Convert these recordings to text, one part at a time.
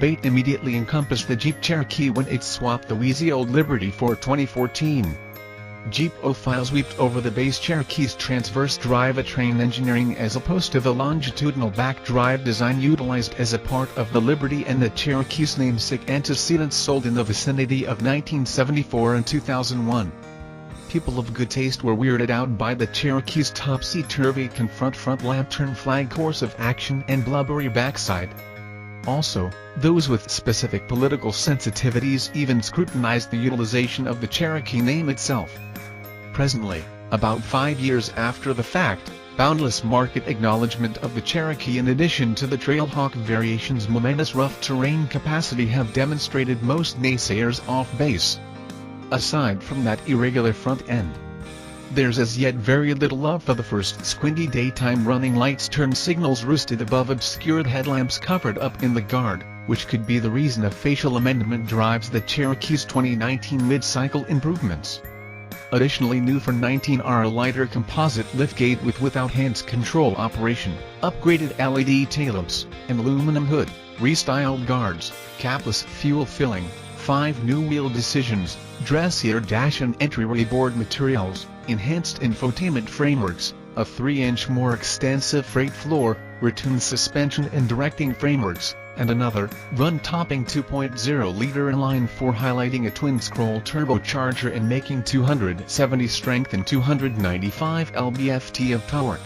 debate immediately encompassed the Jeep Cherokee when it swapped the wheezy old Liberty for 2014. Jeepophiles wept over the base Cherokee's transverse drivetrain engineering as opposed to the longitudinal back drive design utilized as a part of the Liberty and the Cherokee's namesake antecedents sold in the vicinity of 1974 and 2001. People of good taste were weirded out by the Cherokee's topsy-turvy front lantern flag course of action and blubbery backside. Also, those with specific political sensitivities even scrutinized the utilization of the Cherokee name itself. Presently, about 5 years after the fact, boundless market acknowledgement of the Cherokee in addition to the Trailhawk variation's momentous rough terrain capacity have demonstrated most naysayers off base. Aside from that irregular front end, there's as yet very little love for the first squinty daytime running lights turn signals roosted above obscured headlamps covered up in the guard, which could be the reason a facial amendment drives the Cherokee's 2019 mid-cycle improvements. Additionally, new for 19 are a lighter composite liftgate with without hands control operation, upgraded LED taillamps, and aluminum hood, restyled guards, capless fuel filling, 5 new wheel decisions, dressier dash and entryway board materials, enhanced infotainment frameworks, a 3-inch more extensive freight floor, retuned suspension and directing frameworks, and another, run-topping 2.0-liter inline-4 highlighting a twin-scroll turbocharger and making 270 strength and 295 lb-ft of torque.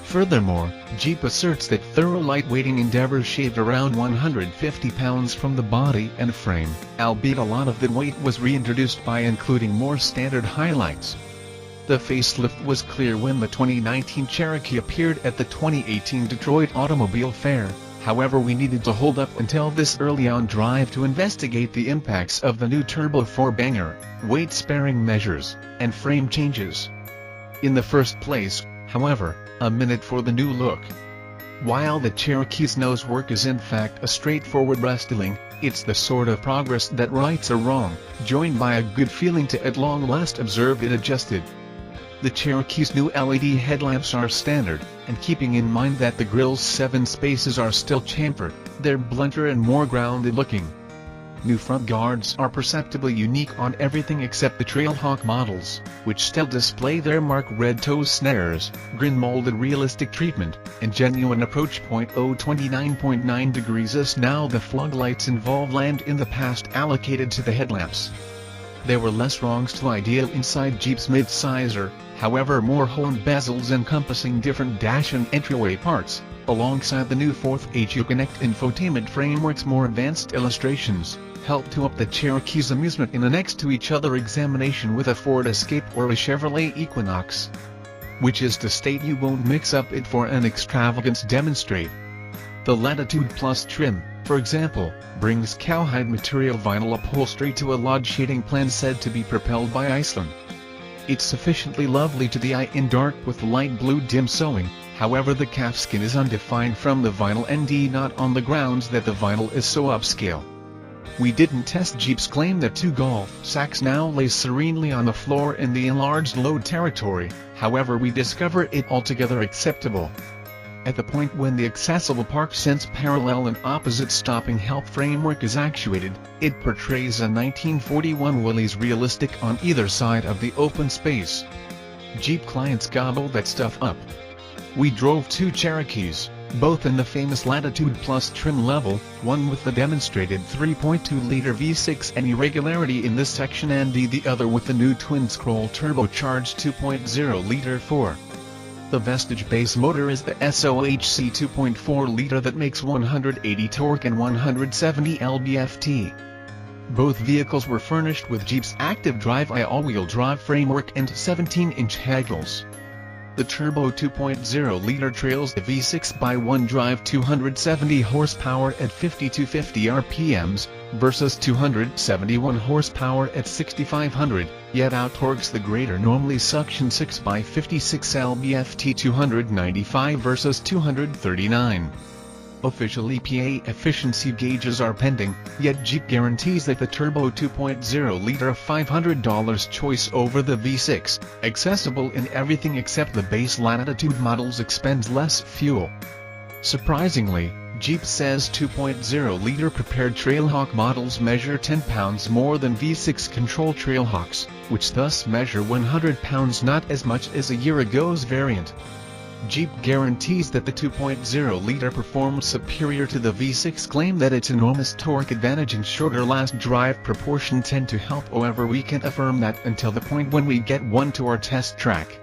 Furthermore, Jeep asserts that thorough lightweighting endeavors shaved around 150 pounds from the body and frame, albeit a lot of that weight was reintroduced by including more standard highlights. The facelift was clear when the 2019 Cherokee appeared at the 2018 Detroit Automobile Fair. However, we needed to hold up until this early on drive to investigate the impacts of the new Turbo 4-banger, weight-sparing measures, and frame changes. In the first place, however, a minute for the new look. While the Cherokee's nosework is in fact a straightforward restyling, it's the sort of progress that rights a wrong, joined by a good feeling to at long last observe it adjusted. The Cherokee's new LED headlamps are standard, and keeping in mind that the grille's 7 spaces are still chamfered, they're blunter and more grounded looking. New front guards are perceptibly unique on everything except the Trailhawk models, which still display their marked red toe snares, grin-molded realistic treatment, and genuine approach point. 29.9 degrees as now the floodlights involve land in the past allocated to the headlamps. There were less wrongs to ideal inside Jeep's midsizer, however more honed bezels encompassing different dash and entryway parts, alongside the new 4th Uconnect infotainment framework's more advanced illustrations, helped to up the Cherokee's amusement in a next-to-each-other examination with a Ford Escape or a Chevrolet Equinox. Which is to state you won't mix up it for an extravagance demonstrate. The Latitude Plus trim, for example, brings cowhide material vinyl upholstery to a lodge shading plan said to be propelled by Iceland. It's sufficiently lovely to the eye in dark with light blue dim sewing, however the calfskin is undefined from the vinyl ND not on the grounds that the vinyl is so upscale. We didn't test Jeep's claim that 2 golf sacks now lay serenely on the floor in the enlarged load territory, however we discover it altogether acceptable. At the point when the accessible park sense parallel and opposite stopping help framework is actuated, it portrays a 1941 Willys realistic on either side of the open space. Jeep clients gobble that stuff up. We drove 2 Cherokees, both in the famous Latitude Plus trim level, one with the demonstrated 3.2-liter V6 and irregularity in this section and the other with the new twin-scroll turbocharged 2.0-liter 4. The Vestige base motor is the SOHC 2.4-liter that makes 180 torque and 170 lb-ft. Both vehicles were furnished with Jeep's Active Drive all-wheel drive framework and 17-inch handles. The Turbo 2.0-liter trails the V6x1 drive 270 horsepower at 5250 RPMs, versus 271 horsepower at 6500, yet outtorques the greater normally suction 6x56 lb-ft 295 versus 239. Official EPA efficiency gauges are pending, yet Jeep guarantees that the Turbo 2.0-liter $500 choice over the V6, accessible in everything except the base Latitude models, expends less fuel. Surprisingly, Jeep says 2.0-liter prepared Trailhawk models measure 10 pounds more than V6 control Trailhawks, which thus measure 100 pounds, not as much as a year ago's variant. Jeep guarantees that the 2.0-liter performs superior to the V6, claim that its enormous torque advantage and shorter last drive proportion tend to help. However, we can't affirm that until the point when we get one to our test track.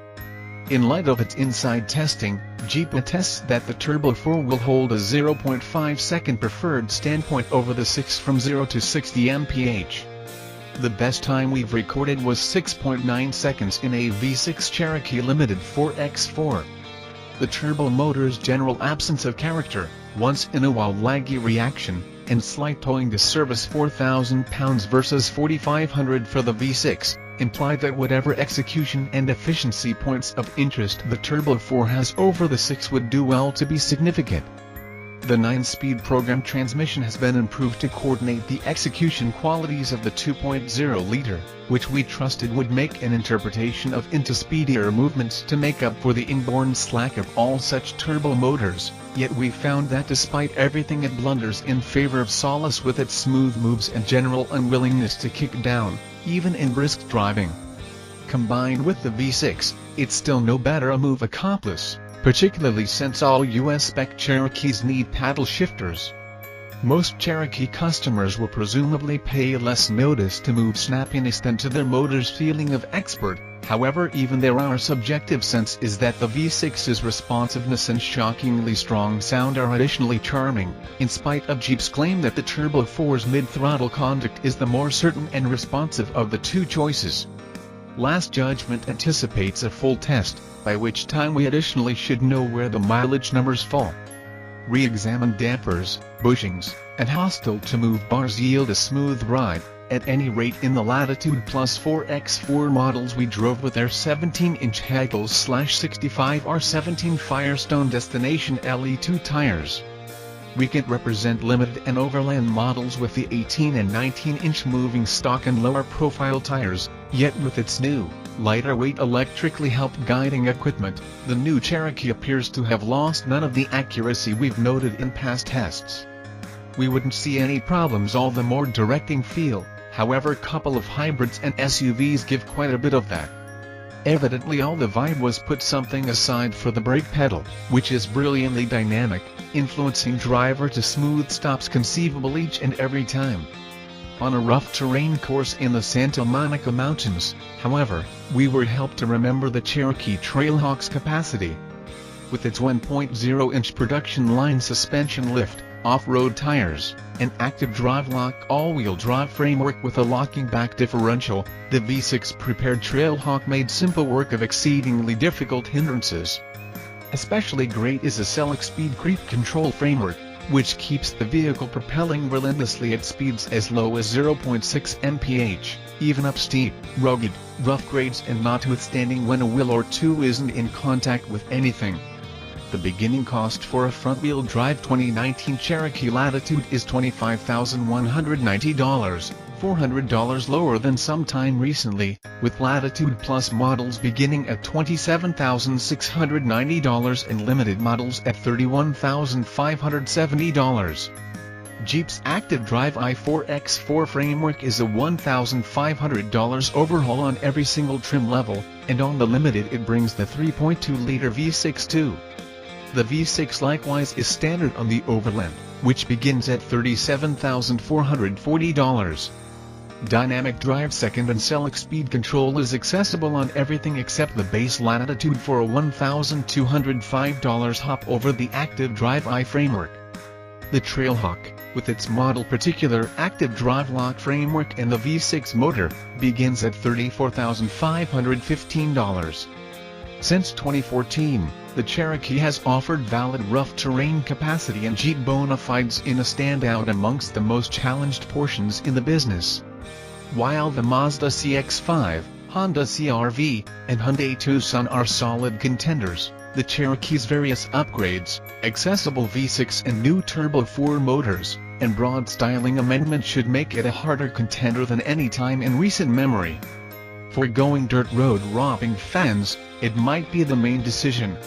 In light of its inside testing, Jeep attests that the Turbo 4 will hold a 0.5-second preferred standpoint over the 6 from 0 to 60 mph. The best time we've recorded was 6.9 seconds in a V6 Cherokee Limited 4x4. The turbo motor's general absence of character, once-in-a-while laggy reaction, and slight towing to service 4,000 pounds versus 4,500 for the V6, imply that whatever execution and efficiency points of interest the Turbo 4 has over the 6 would do well to be significant. The 9-speed program transmission has been improved to coordinate the execution qualities of the 2.0-liter, which we trusted would make an interpretation of into speedier movements to make up for the inborn slack of all such turbo motors, yet we found that despite everything it blunders in favor of solace with its smooth moves and general unwillingness to kick down, even in brisk driving. Combined with the V6, it's still no better a move accomplice, particularly since all US spec Cherokees need paddle shifters. Most Cherokee customers will presumably pay less notice to move snappiness than to their motor's feeling of expert. However, even there, our subjective sense is that the V6's responsiveness and shockingly strong sound are additionally charming, in spite of Jeep's claim that the Turbo 4's mid-throttle conduct is the more certain and responsive of the two choices. Last Judgment anticipates a full test, by which time we additionally should know where the mileage numbers fall. Re-examined dampers, bushings, and hostile-to-move bars yield a smooth ride. At any rate, in the Latitude Plus 4x4 models we drove with their 17-inch Hagels/65 R17 Firestone Destination LE2 tires. We can represent limited and overland models with the 18 and 19-inch moving stock and lower profile tires, yet with its new, lighter weight electrically helped guiding equipment, the new Cherokee appears to have lost none of the accuracy we've noted in past tests. We wouldn't see any problems all the more directing feel, however couple of hybrids and SUVs give quite a bit of that. Evidently all the vibe was put something aside for the brake pedal, which is brilliantly dynamic, influencing driver to smooth stops conceivable each and every time. On a rough terrain course in the Santa Monica Mountains, however, we were helped to remember the Cherokee Trailhawk's capacity. With its 1.0-inch production line suspension lift, off-road tires, and active drive-lock all-wheel drive framework with a locking back differential, the V6 prepared Trailhawk made simple work of exceedingly difficult hindrances. Especially great is the Select Speed Creep Control framework, which keeps the vehicle propelling relentlessly at speeds as low as 0.6 mph, even up steep, rugged, rough grades and notwithstanding when a wheel or two isn't in contact with anything. The beginning cost for a front-wheel drive 2019 Cherokee Latitude is $25,190, $400 lower than sometime recently, with Latitude Plus models beginning at $27,690 and limited models at $31,570. Jeep's Active Drive i4X4 framework is a $1,500 overhaul on every single trim level, and on the limited it brings the 3.2-liter V6 too. The V6 likewise is standard on the Overland, which begins at $37,440. Dynamic Drive Second and Select Speed Control is accessible on everything except the base Latitude for a $1,205 hop over the Active Drive i framework. The Trailhawk, with its model particular Active Drive Lock framework and the V6 motor, begins at $34,515. Since 2014, the Cherokee has offered valid rough terrain capacity and Jeep bona fides in a standout amongst the most challenged portions in the business. While the Mazda CX-5, Honda CR-V, and Hyundai Tucson are solid contenders, the Cherokee's various upgrades, accessible V6 and new Turbo 4 motors, and broad styling amendments should make it a harder contender than any time in recent memory. For going dirt road romping fans, it might be the main decision,